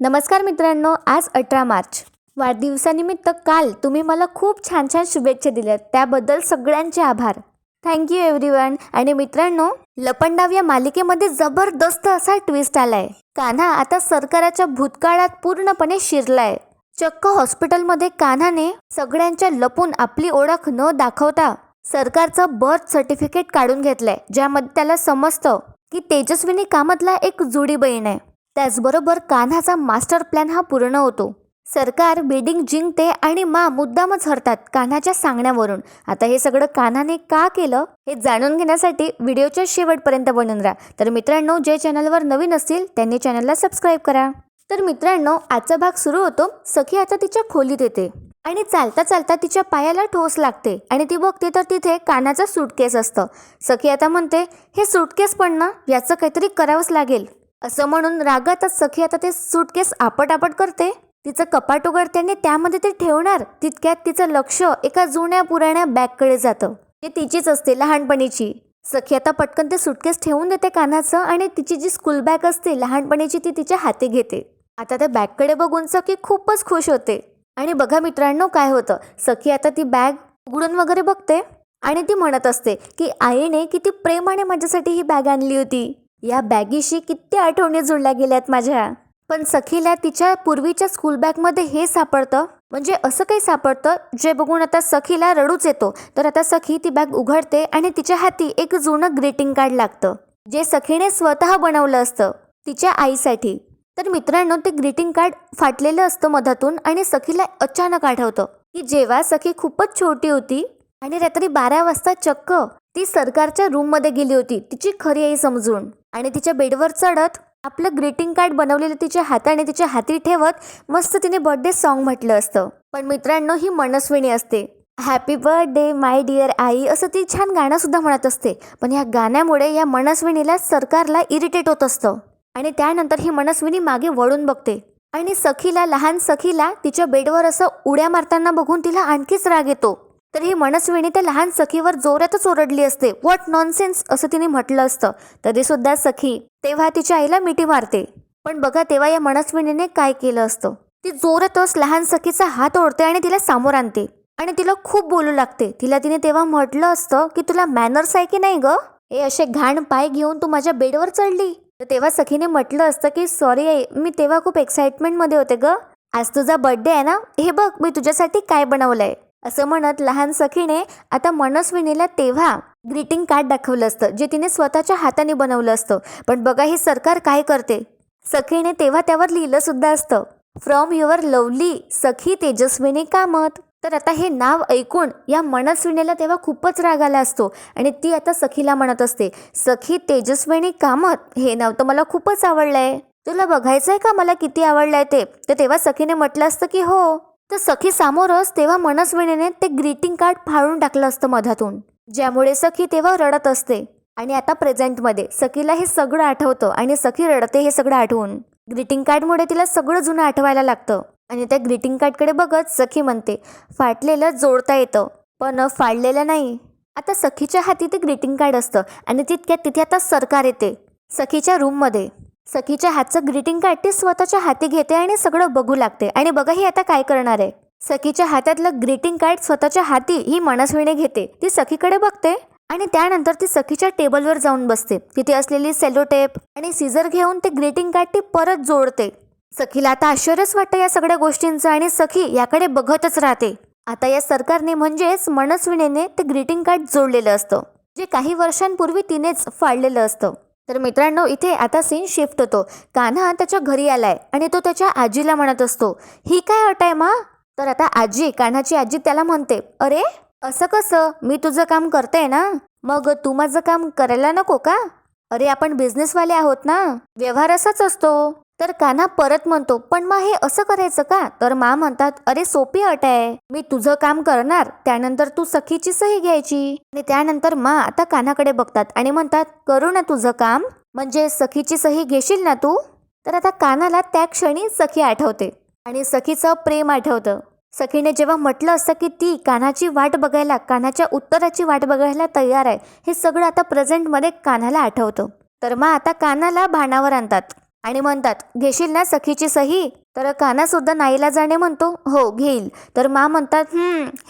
नमस्कार मित्रांनो, आज 18 मार्च वाढदिवसानिमित्त काल तुम्ही मला खूप छान छान शुभेच्छा दिल्यात, त्याबद्दल सगळ्यांचे आभार. Thank you everyone. आणि मित्रांनो, लपंडाव या मालिकेमध्ये जबरदस्त असा ट्विस्ट आलाय. कान्हा आता सरकाराच्या भूतकाळात पूर्णपणे शिरलाय. चक्क हॉस्पिटलमध्ये कान्हाने सगळ्यांच्या लपून आपली ओळख न दाखवता सरकारचं बर्थ सर्टिफिकेट काढून घेतलंय, ज्यामध्ये त्याला समजतं की तेजस्विनी कामतला एक जुडी बहीण आहे. त्याचबरोबर कान्हाचा मास्टर प्लॅन हा पूर्ण होतो. सरकार बिडिंग जिंकते आणि मुद्दामच हरतात कान्हाच्या सांगण्यावरून. आता हे सगळं कान्हाने का केलं हे जाणून घेण्यासाठी व्हिडिओच्या शेवटपर्यंत बनून राहा. तर मित्रांनो, जे चॅनलवर नवीन असतील त्यांनी चॅनलला सबस्क्राईब करा. तर मित्रांनो, आजचा भाग सुरू होतो. सखी आता तिच्या खोलीत येते आणि चालता चालता तिच्या पायाला ठोस लागते आणि ती बघते तर तिथे कान्हाचा सूटकेस असतं. सखी आता म्हणते, हे सूटकेस पण ना, याचं काहीतरी करावंच लागेल. असं म्हणून रागातच सखी आता ते सूटकेस आपट करते. तिचं कपाट उघडते आणि त्यामध्ये ते ठेवणार तितक्यात तिचं लक्ष एका जुन्या पुराण्या बॅगकडे जातं. ती तिचीच असते, लहानपणीची. सखी आता पटकन ते सूटकेस ठेवून देते कान्हाचं आणि तिची जी स्कूल बॅग असते लहानपणीची ती तिच्या हाती घेते. आता त्या बॅगकडे बघून सखी खूपच खुश होते. आणि बघा मित्रांनो, काय होतं, सखी आता ती बॅग उघडून वगैरे बघते आणि ती म्हणत असते की आईने किती प्रेमाने माझ्यासाठी ही बॅग आणली होती. या बॅगीशी किती आठवणी जुळल्या गेल्यात माझ्या. पण सखीला तिच्या पूर्वीच्या स्कूल बॅगमध्ये हे सापडतं, म्हणजे असं काही सापडतं जे बघून आता सखीला रडूच येतो. तर आता सखी ती बॅग उघडते आणि तिच्या हाती एक जुनं ग्रीटिंग कार्ड लागतं, जे सखीने स्वतः बनवलं असतं तिच्या आईसाठी. तर मित्रांनो, ते ग्रीटिंग कार्ड फाटलेलं असतं मधातून आणि सखीला अचानक आठवतं की जेव्हा सखी खूपच छोटी होती आणि रात्री 12 वाजता चक्क ती सरकारच्या रूममध्ये गेली होती तिची खरी आई समजून, आणि तिच्या बेडवर चढत आपलं ग्रीटिंग कार्ड बनवलेलं तिच्या हाताने तिच्या हाती ठेवत मस्त तिने बर्थडे सॉन्ग म्हटलं असतं. पण मित्रांनो, ही मनस्विनी असते. हॅपी बर्थडे माय डिअर आई असं ती छान गाणं सुद्धा म्हणत असते. पण या गाण्यामुळे या मनस्विनीला सरकारला इरिटेट होत असतं आणि त्यानंतर ही मनस्विनी मागे वळून बघते आणि लहान सखीला तिच्या बेडवर असं उड्या मारताना बघून तिला आणखीच राग येतो. तर ही मनस्विनी त्या लहान सखीवर जोरातच ओरडली असते. व्हॉट नॉनसेन्स असं तिने म्हटलं असतं. तरी सुद्धा सखी तेव्हा तिच्या आईला मिठी मारते. पण बघा तेव्हा या मनस्विनीने काय केलं असतं, ती जोरातच लहान सखीचा हात ओढते आणि तिला समोर आणते आणि तिला खूप बोलू लागते. तिने तेव्हा म्हटलं असतं की तुला मॅनर्स आहे की नाही ग, हे असे घाण पाय घेऊन तू माझ्या बेडवर चढली. तर तेव्हा सखीने म्हटलं असतं की सॉरी आई, मी तेव्हा खूप एक्साइटमेंटमध्ये होते ग, आज तुझा बर्थडे आहे ना, हे बघ मी तुझ्यासाठी काय बनवलंय. असं म्हणत लहान सखीने आता मनस्विनीला तेव्हा ग्रीटिंग कार्ड दाखवलं असतं, जे तिने स्वतःच्या हाताने बनवलं असतं. पण बघा ही सरकार काय करते, सखीने तेव्हा त्यावर लिहिलं सुद्धा असतं, फ्रॉम युअर लवली सखी तेजस्विनी कामत. तर आता हे नाव ऐकून या मनस्विनीला तेव्हा खूपच राग आला असतो आणि ती आता सखीला म्हणत असते, सखी तेजस्विनी कामत, हे नाव तर मला खूपच आवडलंय, तुला बघायचंय का मला किती आवडलंय ते. तर तेव्हा सखीने म्हटलं असतं की हो. तर सखी समोरच तेव्हा मनस्विनीने ते ग्रीटिंग कार्ड फाडून टाकलं असतं मधातून, ज्यामुळे सखी तेव्हा रडत असते. आणि आता प्रेझेंटमध्ये सखीला हे सगळं आठवतं आणि सखी रडते हे सगळं आठवून. ग्रीटिंग कार्डमुळे तिला सगळं जुनं आठवायला लागतं आणि त्या ग्रीटिंग कार्डकडे बघत सखी म्हणते, फाटलेलं जोडता येतं पण फाडलेलं नाही. आता सखीच्या हाती ते ग्रीटिंग कार्ड असतं आणि तितक्यात तिथे आता सरकार येते सखीच्या रूममध्ये. सखीच्या हातचं ग्रीटिंग कार्ड ती स्वतःच्या हाती घेते आणि सगळं बघू लागते. आणि बघा ही आता काय करणार आहे, सखीच्या हातातलं ग्रीटिंग कार्ड स्वतःच्या हाती ही मनस्विनी घेते. ती सखीकडे बघते आणि त्यानंतर ती सखीच्या टेबलवर जाऊन बसते. तिथे असलेली सेलो टेप आणि सीझर घेऊन ते ग्रीटिंग कार्ड ती परत जोडते. सखीला आता आश्चर्यच वाटतं या सगळ्या गोष्टींचं आणि सखी याकडे बघतच राहते. आता या सरकारने म्हणजेच मनस्विनीने ते ग्रीटिंग कार्ड जोडलेलं असतं, जे काही वर्षांपूर्वी तिनेच फाडलेलं असतं. तर मित्रांनो, इथे आता सीन शिफ्ट होतो. कान्हा त्याच्या घरी आलाय आणि तो त्याच्या आजीला म्हणत असतो, ही काय अट आहे मा. तर आता कान्हाची आजी त्याला म्हणते, अरे असं कसं, मी तुझं काम करते ना, मग तू माझं काम करायला नको का. अरे आपण बिझनेसवाले आहोत ना, व्यवहार असाच असतो. तर कान्हा परत म्हणतो, पण मग हे असं करायचं का. तर म्हणतात, अरे सोपी अट आहे, मी तुझं काम करणार, त्यानंतर तू सखीची सही घ्यायची. आणि त्यानंतर आता कान्हाकडे बघतात आणि म्हणतात, करू ना तुझं काम, म्हणजे सखीची सही घेशील ना तू. तर आता कान्हाला त्या क्षणी सखी आठवते आणि सखीचं प्रेम आठवतं. सखीने जेव्हा म्हटलं असतं की ती कान्हाची वाट बघायला, कान्हाच्या उत्तराची वाट बघायला तयार आहे, हे सगळं आता प्रेझेंटमध्ये कान्हाला आठवतं. तर आता कान्हाला भानावर आणतात आणि म्हणतात, घेशील ना सखीची सही? तर कान्हा सुद्धा नाईलाजाने म्हणतो, हो घेईल. तर मा म्हणतात,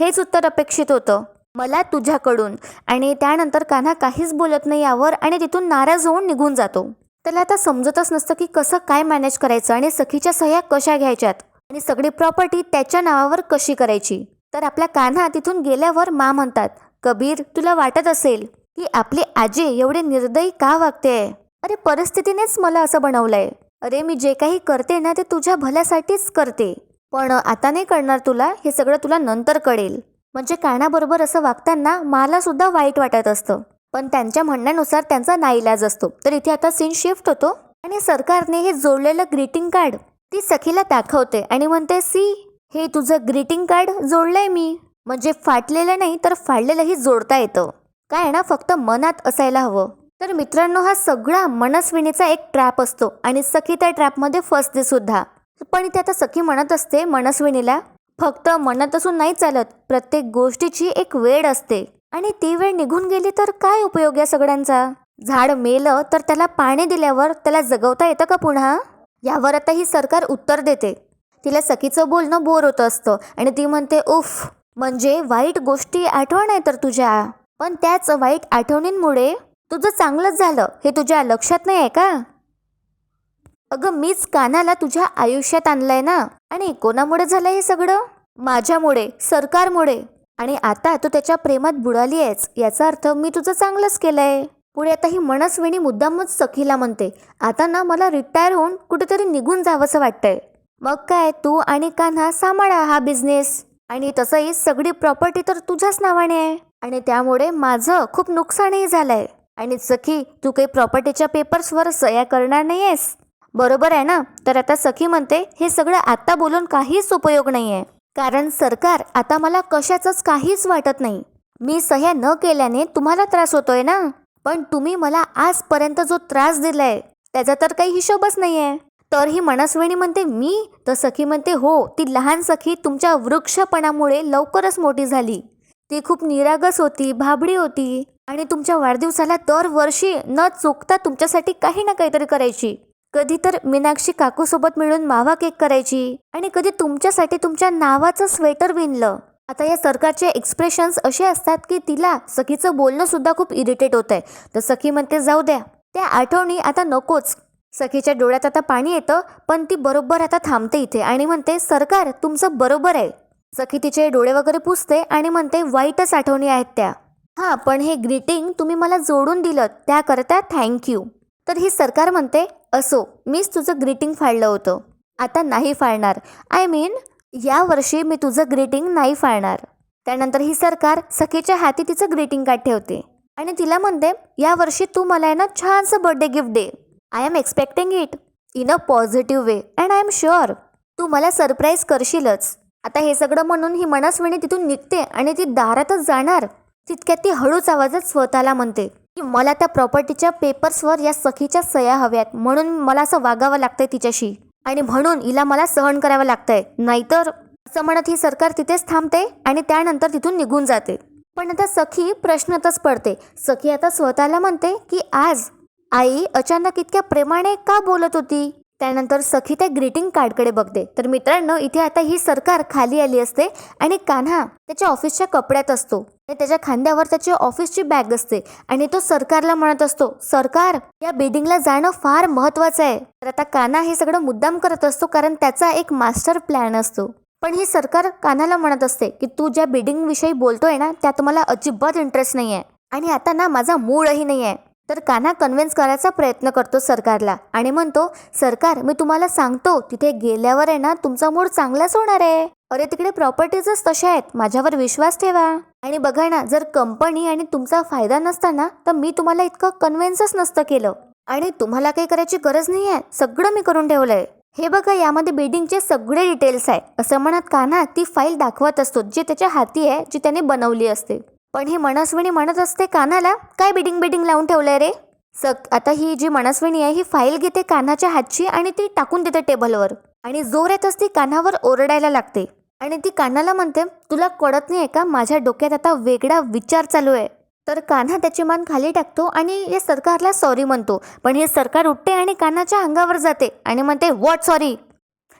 हेच उत्तर अपेक्षित होतं मला तुझ्याकडून. आणि त्यानंतर कान्हा काहीच बोलत नाही यावर आणि तिथून नाराज होऊन निघून जातो. त्याला आता समजतच नसतं की कसं काय मॅनेज करायचं आणि सखीच्या सह्या कशा घ्यायच्यात आणि सगळी प्रॉपर्टी त्याच्या नावावर कशी करायची. तर आपला कान्हा तिथून गेल्यावर मा म्हणतात, कबीर, तुला वाटत असेल की आपली आजी एवढे निर्दयी का वागते? अरे परिस्थितीनेच मला असं बनवलंय. अरे मी जे काही करते ना ते तुझ्या भल्यासाठीच करते. पण आता नाही कळणार तुला, हे सगळं तुला नंतर कळेल. म्हणजे कान्हाबरोबर असं वागताना मला सुद्धा वाईट वाटत असतं, पण त्यांच्या म्हणण्यानुसार त्यांचा नाईलाज असतो. तर इथे आता सीन शिफ्ट होतो आणि सरकारने हे जोडलेलं ग्रीटिंग कार्ड ती सखीला दाखवते आणि म्हणते, सी, हे तुझं ग्रीटिंग कार्ड जोडलंय मी. म्हणजे फाटलेलं नाही तर फाडलेलंही जोडता येतं. काय ना, फक्त मनात असायला हवं. तर मित्रांनो, हा सगळा मनस्विनीचा एक ट्रॅप असतो आणि सखी त्या ट्रॅपमध्ये फसते सुद्धा. पण इथे आता सखी म्हणत असते मनस्विनीला, फक्त म्हणत असून नाही चालत, प्रत्येक गोष्टीची एक वेळ असते आणि ती वेळ निघून गेली तर काय उपयोग या सगळ्यांचा? झाड मेलं तर त्याला पाणी दिल्यावर त्याला जगवता येतं का पुन्हा? यावर आता ही सरकार उत्तर देते. तिला सखीचं बोलणं बोर होत असतं आणि ती म्हणते, उफ, म्हणजे वाईट गोष्टी आठवण आहे तर तुझ्या, पण त्याच वाईट आठवणींमुळे तुझं चांगलंच झालं हे तुझ्या लक्षात नाही आहे का? अगं मीच कान्हाला तुझ्या आयुष्यात आणलंय ना. आणि कोणामुळे झालं हे सगळं? माझ्यामुळे, सरकारमुळे. आणि आता तू त्याच्या प्रेमात बुडाली आहेस, याचा अर्थ मी तुझं चांगलंच केलंय. पुढे आता ही मनस्विनी मुद्दामच सखीला म्हणते, आता ना मला रिटायर होऊन कुठेतरी निघून जावंसं वाटतंय. मग काय, तू आणि कान्हा सांभाळा हा बिझनेस. आणि तसंही सगळी प्रॉपर्टी तर तुझ्याच नावाने आहे आणि त्यामुळे माझं खूप नुकसानही झालंय. आणि सखी, तू काही प्रॉपर्टीच्या पेपर्सवर सह्या करणार नाहीयेस, बरोबर आहे ना? तर आता सखी म्हणते, हे सगळं आता बोलून काहीच उपयोग नाहीये, कारण सरकार आता मला कशाचंच काहीच वाटत नाही. मी सह्या न केल्याने तुम्हाला त्रास होतोय ना, पण तुम्ही मला आजपर्यंत जो त्रास दिलाय त्याचा तर काही हिशोबच नाहीये. तर ही मनस्विनी म्हणते, मी? तर सखी म्हणते, हो, ती लहान सखी तुमच्या वृक्षपणामुळे लवकरच मोठी झाली. ती खूप निरागस होती, भाबडी होती आणि तुमच्या वाढदिवसाला दरवर्षी न चुकता तुमच्यासाठी काही ना काहीतरी करायची. कधी तर मीनाक्षी काकूसोबत मिळून मावा केक करायची आणि कधी तुमच्यासाठी तुमच्या नावाचं स्वेटर विणलं. आता या सरकारचे एक्सप्रेशन्स असे असतात की तिला सखीचं बोलणं सुद्धा खूप इरिटेट होत आहे. तर सखी म्हणते, जाऊ द्या, त्या आठवणी आता नकोच. सखीच्या डोळ्यात आता पाणी येतं, पण ती बरोबर आता थांबते इथे आणि म्हणते, सरकार तुमचं बरोबर आहे. सखी तिचे डोळे वगैरे पुसते आणि म्हणते, वाईटच आठवणी आहेत त्या. हां, पण हे ग्रीटिंग तुम्ही मला जोडून दिलं त्याकरता थँक्यू. तर ही सरकार म्हणते, असो, मीच तुझं ग्रीटिंग फाडलं होतं, आता नाही फाडणार. आय मीन, यावर्षी मी तुझं ग्रीटिंग नाही फाडणार. त्यानंतर ही सरकार सखीच्या हाती तिचं ग्रीटिंग कार्ड ठेवते आणि तिला म्हणते, यावर्षी तू मला आहे ना छानसं बर्थडे गिफ्ट दे. I am expecting it in a positive way and I am sure तू मला सरप्राईज करशीलच. आता हे सगळं म्हणून ही मनस्विनी तिथून निघते आणि ती दारातच जाणार तितक्यात ती हळूच आवाजात स्वतःला म्हणते की मला त्या प्रॉपर्टीच्या पेपर्सवर या सखीच्या सह्या हव्यात, म्हणून मला असं वागावं लागतंय तिच्याशी आणि म्हणून हिला मला सहन करावं लागतंय, नाहीतर. असं म्हणत ही सरकार तिथेच थांबते आणि त्यानंतर तिथून निघून जाते. पण आता सखी प्रश्नातच पडते. सखी आता स्वतःला म्हणते की आज आई अचानक इतक्या प्रेमाने का बोलत होती. त्यानंतर सखी त्या ग्रीटिंग कार्डकडे बघते. तर मित्रांनो, इथे आता ही सरकार खाली आली असते आणि कान्हा त्याच्या ऑफिसच्या कपड्यात असतो आणि त्याच्या खांद्यावर त्याची ऑफिसची बॅग असते आणि तो सरकारला म्हणत असतो, सरकार, या बिल्डिंगला जाणं फार महत्वाचं आहे. तर आता कान्हा हे सगळं मुद्दाम करत असतो कारण त्याचा एक मास्टर प्लॅन असतो. पण ही सरकार कान्हाला म्हणत असते की तू ज्या बिल्डिंग विषयी बोलतोय ना त्यात मला अजिबात इंटरेस्ट नाही आहे आणि आता ना माझा मूडही नाही आहे. तर कान्हा कन्व्हिन्स करायचा प्रयत्न करतो सरकारला आणि म्हणतो, सरकार, मी तुम्हाला सांगतो, तिथे गेल्यावर आहे ना तुमचा मूड चांगलाच होणार आहे. अरे तिकडे प्रॉपर्टीजच तशा आहेत, माझ्यावर विश्वास ठेवा. आणि बघा ना, जर कंपनी आणि तुमचा फायदा नसताना तर मी तुम्हाला इतकं कन्व्हिन्सच नसतं केलं आणि तुम्हाला काही करायची गरज नाही आहे, सगळं मी करून ठेवलंय. हे बघा, यामध्ये बिल्डिंगचे सगळे डिटेल्स आहे. असं म्हणत कान्हा ती फाईल दाखवत असतो जी त्याच्या हाती आहे, जी त्याने बनवली असते. पण ही मनस्विनी म्हणत असते कान्हाला, काय बिडिंग लावून ठेवलंय रे. आता ही जी मनस्विनी आहे ही फाईल घेते कान्हाच्या हातची आणि ती टाकून देते टेबलवर आणि जोरातच ती कान्हावर ओरडायला लागते आणि ती कान्हाला म्हणते, तुला कळत नाही का, माझ्या डोक्यात आता वेगळा विचार चालू आहे. तर कान्हा त्याची मान खाली टाकतो आणि या सरकारला सॉरी म्हणतो. पण हे सरकार उठते आणि कान्हाच्या अंगावर जाते आणि म्हणते, व्हॉट सॉरी?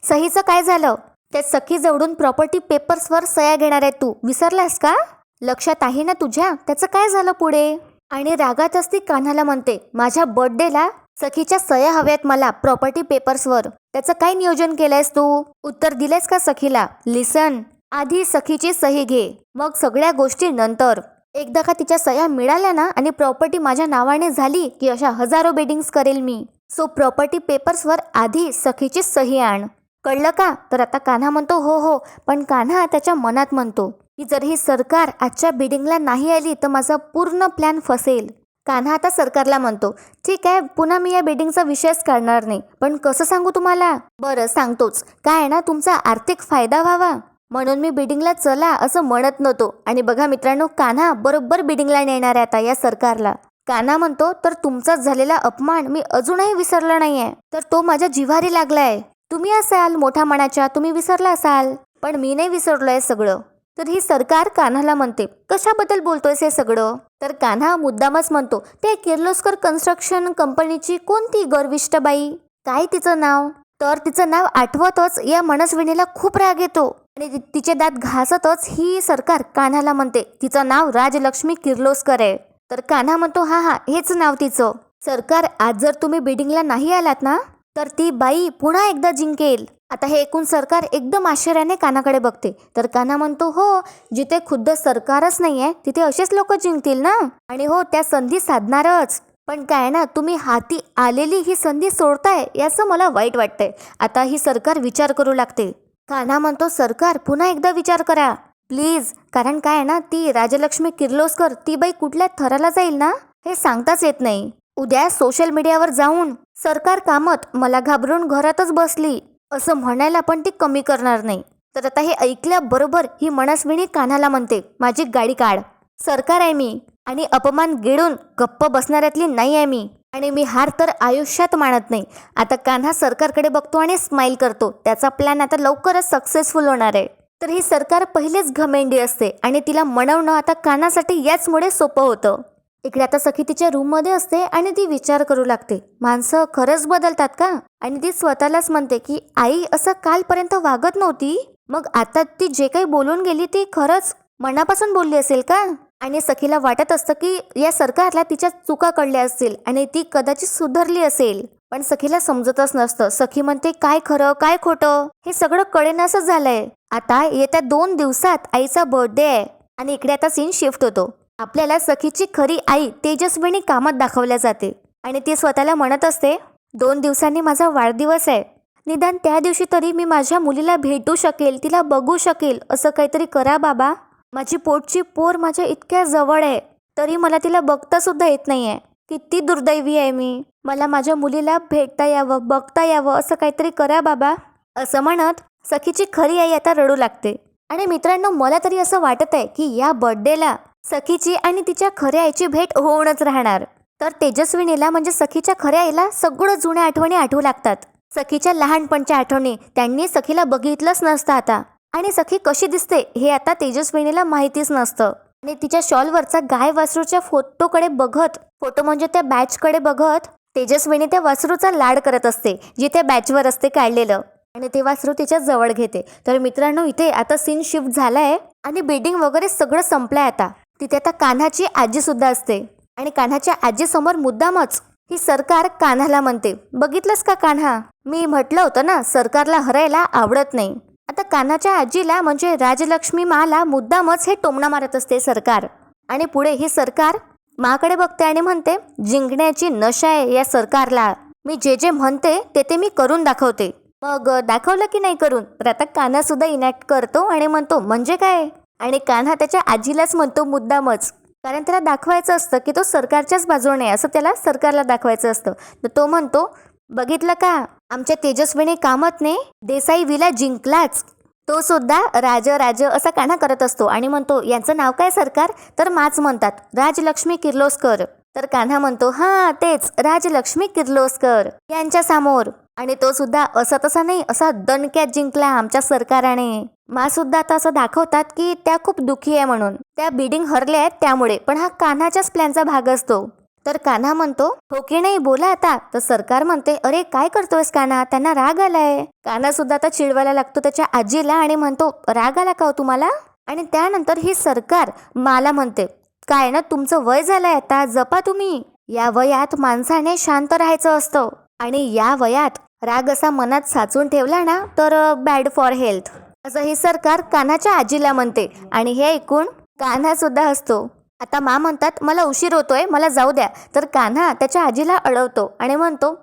सहीचं काय झालं? त्या सखी जवळून प्रॉपर्टी पेपर्सवर सह्या घेणार आहे तू, विसरलास का? लक्षात आहे ना तुझ्या त्याचं काय झालं पुढे? आणि रागातच ती कान्हाला म्हणते, माझ्या बर्थडेला सखीच्या सह्या हव्यात मला प्रॉपर्टी पेपर्सवर. त्याचं काय नियोजन केलंयस तू? उत्तर दिलेस का सखीला? लिसन, आधी सखीची सही घे, मग सगळ्या गोष्टी नंतर. एकदा का तिच्या सह्या मिळाल्या ना आणि प्रॉपर्टी माझ्या नावाने झाली की अशा हजारो बेडिंग्स करेल मी. सो प्रॉपर्टी पेपर्सवर आधी सखीची सही आण, कळलं का? तर आता कान्हा म्हणतो हो हो. पण कान्हा त्याच्या मनात म्हणतो की जर ही सरकार आजच्या बिडिंगला नाही आली तर माझा पूर्ण प्लॅन फसेल. कान्हा आता सरकारला म्हणतो, ठीक आहे, पुन्हा मी या बिडिंगचा विषयच काढणार नाही, पण कसं सांगू तुम्हाला? बरं सांगतोच. काय ना, तुमचा आर्थिक फायदा व्हावा म्हणून मी बिडिंगला चला असं म्हणत नव्हतो. आणि बघा मित्रांनो, कान्हा बरोबर बिडिंगला नेणार आहे आता या सरकारला. कान्हा म्हणतो, तर तुमचा झालेला अपमान मी अजूनही विसरला नाहीये, तर तो माझ्या जिव्हारी लागलाय. तुम्ही असाल मोठ्या मनाच्या, तुम्ही विसरला असाल, पण मी नाही विसरलोय सगळं. तर ही सरकार कान्हाला म्हणते, कशाबद्दल बोलतोयस हे सगळं? तर कान्हा मुद्दामच म्हणतो, ते किर्लोस्कर कन्स्ट्रक्शन कंपनीची कोणती गर्विष्ठ बाई, काय तिचं नाव? तर तिचं नाव आठवतच या मनस्विनीला खूप राग येतो आणि तिचे दात घासतच ही सरकार कान्हाला म्हणते, तिचं नाव राजलक्ष्मी किर्लोस्कर आहे. तर कान्हा म्हणतो, हा हा, हेच नाव तिचं. सरकार, आज जर तुम्ही बिडिंगला नाही आलात ना तर ती बाई पुन्हा एकदा जिंकेल. आता हे ऐकून सरकार एकदम आश्चर्याने कान्हाकडे बघते. तर कान्हा म्हणतो, हो, जिथे खुद्द सरकारच नाहीये तिथे असेच लोक जिंकतील ना, आणि हो, त्या संधी साधणारच. पण काय ना, तुम्ही हाती आलेली ही संधी सोडताय याचं मला वाईट वाटतंय. आता ही सरकार विचार करू लागते. कान्हा म्हणतो, सरकार पुन्हा एकदा विचार करा प्लीज, कारण काय ना, ती राजलक्ष्मी किर्लोस्कर ती बाई कुठल्या थराला जाईल ना हे सांगताच येत नाही. उद्या सोशल मीडियावर जाऊन सरकार कामत मला घाबरून घरातच बसली असं म्हणायला पण ती कमी करणार नाही. तर आता हे ऐकल्याबरोबर ही मनस्विनी कान्हाला म्हणते, माझी गाडी काढ, सरकार आहे मी आणि अपमान गिळून गप्प बसणाऱ्यातली नाही आहे मी, आणि मी हार तर आयुष्यात मानत नाही. आता कान्हा सरकारकडे बघतो आणि स्माइल करतो. त्याचा प्लॅन आता लवकरच सक्सेसफुल होणार आहे. तर ही सरकार पहिलेच घमेंडी असते आणि तिला मनवणं आता कान्हासाठी याचमुळे सोपं होतं. इकडे आता सखी तिच्या रूममध्ये असते आणि ती विचार करू लागते, माणसं खरंच बदलतात का? आणि ती स्वतःलाच म्हणते की आई असं कालपर्यंत वागत नव्हती, मग आता ती जे काही बोलून गेली ती खरंच मनापासून बोलली असेल का? आणि सखीला वाटत असतं की या सरकारला तिच्या चुका कळल्या असतील आणि ती कदाचित सुधारली असेल, पण सखीला समजतच नसतं. सखी म्हणते, काय खरं काय खोटं हे सगळं कळेनासंच झालंय. आता येत्या 2 दिवसात आईचा बर्थडे आहे आणि इकडे आता सीन शिफ्ट होतो. आपल्याला सखीची खरी आई तेजस्विनी कामात दाखवल्या जाते आणि ती स्वतःला म्हणत असते, 2 दिवसांनी माझा वाढदिवस आहे, निदान त्या दिवशी तरी मी माझ्या मुलीला भेटू शकेल, तिला बघू शकेल, असं काहीतरी करा बाबा. माझी पोटची पोर माझ्या इतक्या जवळ आहे तरी मला तिला बघता सुद्धा येत नाहीये. किती दुर्दैवी आहे मी, मला माझ्या मुलीला भेटता यावं, बघता यावं, असं काहीतरी करा बाबा. असं म्हणत सखीची खरी आई आता रडू लागते. आणि मित्रांनो, मला तरी असं वाटत आहे की या बर्थडेला सखीची आणि तिच्या खऱ्या आईची भेट होऊनच राहणार. तर तेजस्विनीला म्हणजे सखीच्या खऱ्या आईला सगळं जुन्या आठवणी आठवू लागतात. सखीच्या लहानपणच्या आठवणी. त्यांनी सखीला बघितलंच नसतं आता, आणि सखी कशी दिसते हे आता तेजस्विनीला माहितीच नसतं. आणि तिच्या शॉलवरचा गाय वासरूच्या फोटोकडे बघत, फोटो म्हणजे त्या बॅचकडे बघत, तेजस्विनी त्या वासरूचा लाड करत असते जे त्या बॅचवर असते काढलेलं, आणि ते वासरू तिच्या जवळ घेते. तर मित्रांनो, इथे आता सीन शिफ्ट झालाय आणि बिल्डिंग वगैरे सगळं संपलंय. आता तिथे आता कान्हाची आजी सुद्धा असते आणि कान्हाच्या आजीसमोर मुद्दामच ही सरकार कान्हाला म्हणते, बघितलंस का कान्हा, मी म्हटलं होतं ना सरकारला हरायला आवडत नाही. आता कान्हाच्या आजीला म्हणजे राजलक्ष्मी माला मुद्दामच हे टोमणा मारत असते सरकार. आणि पुढे ही सरकार माकडे बघते आणि म्हणते, जिंकण्याची नशा आहे या सरकारला, मी जे जे म्हणते ते मी करून दाखवते. मग दाखवलं की नाही करून? तर आता कान्हा सुद्धा इनॅक्ट करतो आणि म्हणतो, म्हणजे काय? आणि कान्हा त्याच्या आजीलाच म्हणतो मुद्दामच, कारण त्याला दाखवायचं असतं की तो सरकारच्याच बाजूने, असं त्याला सरकारला दाखवायचं असतं. तर तो म्हणतो, बघितलं का, आमच्या तेजस्विनी कामतने देसाई विला जिंकलाच. तो सुद्धा राज राज असा कान्हा करत असतो आणि म्हणतो, यांचं नाव काय सरकार? तर माच म्हणतात, राजलक्ष्मी किर्लोस्कर. तर कान्हा म्हणतो, हा तेच राजलक्ष्मी किर्लोस्कर यांच्या समोर. आणि तो सुद्धा असा तसा नाही, असा दणक्यात जिंकला आमच्या सरकाराने. मा सुद्धा आता असं दाखवतात की त्या खूप दुखी आहे म्हणून, त्या बिडिंग हरल्या आहेत त्यामुळे. पण हा कान्हाच्याच प्लॅनचा भाग असतो. तर कान्हा म्हणतो हो की नाही बोला आता. तर सरकार म्हणते अरे काय करतोयस कान्हा, त्यांना राग आलाय. कान्हा सुद्धा आता चिडवायला लागतो त्याच्या आजीला आणि म्हणतो राग आला का हो तुम्हाला. आणि त्यानंतर ही सरकार माला म्हणते काय ना तुमचं वय झालंय आता, जपा तुम्ही. या वयात माणसाने शांत राहायचं असतं आणि या वयात राग असा मनात साचून ठेवला ना तर बॅड फॉर हेल्थ, असं ही सरकार कान्हाच्या आजीला म्हणते. आणि हे ऐकून कान्हा सुद्धा हसतो. आता मा म्हणतात मला उशीर होतोय, मला जाऊ द्या. तर कान्हा त्याच्या आजीला अडवतो आणि म्हणतो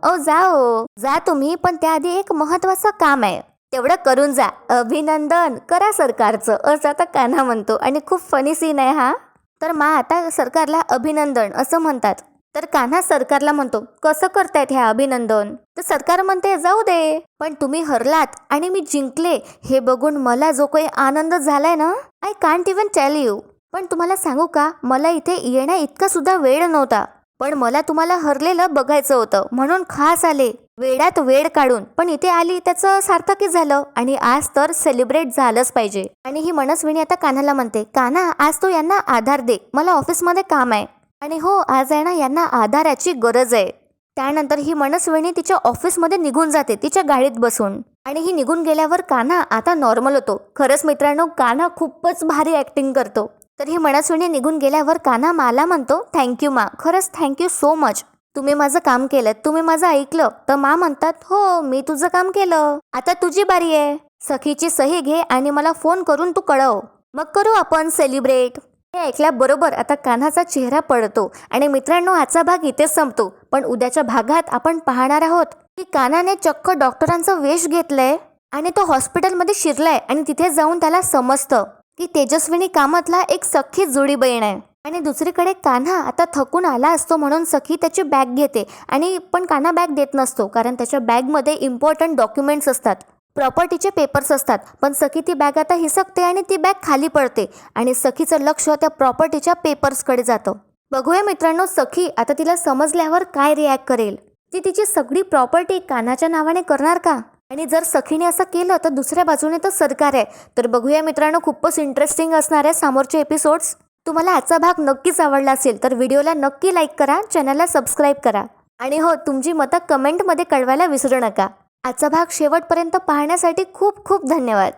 जा तुम्ही, पण त्याआधी एक महत्वाचं काम आहे, तेवढं करून जा. अभिनंदन करा सरकारचं, असं आता कान्हा म्हणतो. आणि खूप फनी सीन आहे हा. तर मा आता सरकारला अभिनंदन असं म्हणतात. तर कान्हा सरकारला म्हणतो कसं करतायत ह्या अभिनंदन. तर सरकार म्हणते जाऊ दे, पण तुम्ही हरलात आणि मी जिंकले हे बघून मला जो काही आनंद झालाय ना, I can't even tell you. पण तुम्हाला सांगू का, मला इथे येण्या इतका सुद्धा वेळ नव्हता, पण मला तुम्हाला हरलेलं बघायचं होतं म्हणून खास आले, वेळात वेळ काढून. पण इथे आली त्याचं सार्थकी झालं आणि आज तर सेलिब्रेट झालंच पाहिजे. आणि ही मनस्विनी आता कान्हाला म्हणते कान्हा आज तू यांना आधार दे, मला ऑफिसमध्ये काम आहे. आणि हो आज आहे ना यांना आधाराची गरज आहे. त्यानंतर ही मनस्विनी तिच्या ऑफिसमध्ये निघून जाते तिच्या गाडीत बसून. आणि ही निघून गेल्यावर कान्हा आता नॉर्मल होतो. खरंच मित्रांनो कान्हा खूपच भारी ऍक्टिंग करतो. तर ही मनस्विनी निघून गेल्यावर कान्हा माला म्हणतो थँक्यू मा, खरंच थँक्यू सो मच, तुम्ही माझं काम केलं, तुम्ही माझं ऐकलं. तर मा म्हणतात हो मी तुझं काम केलं, आता तुझी बारी आहे. सखीची सही घे आणि मला फोन करून तू कळव, मग करू आपण सेलिब्रेट. हे ऐकल्याबरोबर आता कान्हाचा चेहरा पडतो. आणि मित्रांनो आजचा भाग इथेच संपतो, पण उद्याच्या भागात आपण पाहणार आहोत की कान्हाने चक्क डॉक्टरांचं वेश घेतलंय आणि तो हॉस्पिटलमध्ये शिरलाय. आणि तिथे जाऊन त्याला समजतं की तेजस्विनी कामतला एक सख्खी जोडी बहीण आहे. आणि दुसरीकडे कान्हा आता थकून आला असतो म्हणून सखी त्याची बॅग घेते. आणि पण कान्हा बॅग देत नसतो, कारण त्याच्या बॅगमध्ये इम्पॉर्टंट डॉक्युमेंट्स असतात, प्रॉपर्टीचे पेपर्स असतात. पण सखी ती बॅग आता हिसकते आणि ती बॅग खाली पडते आणि सखीचं लक्ष त्या प्रॉपर्टीच्या पेपर्सकडे जातं. बघूया मित्रांनो सखी आता तिला समजल्यावर काय रिॲक्ट करेल. ती तिची सगळी प्रॉपर्टी कान्हाच्या नावाने करणार का. आणि जर सखीने असं केलं तर दुसऱ्या बाजूने तर सरकार आहे. तर बघूया मित्रांनो खूपच इंटरेस्टिंग असणार आहे समोरचे एपिसोड्स. तुम्हाला आजचा भाग नक्कीच आवडला असेल तर व्हिडिओला नक्की लाईक करा, चॅनलला सबस्क्राईब करा. आणि हो तुमची मतं कमेंटमध्ये कळवायला विसरू नका. आजचा भाग शेवटपर्यंत पाहण्यासाठी खूप खूप धन्यवाद.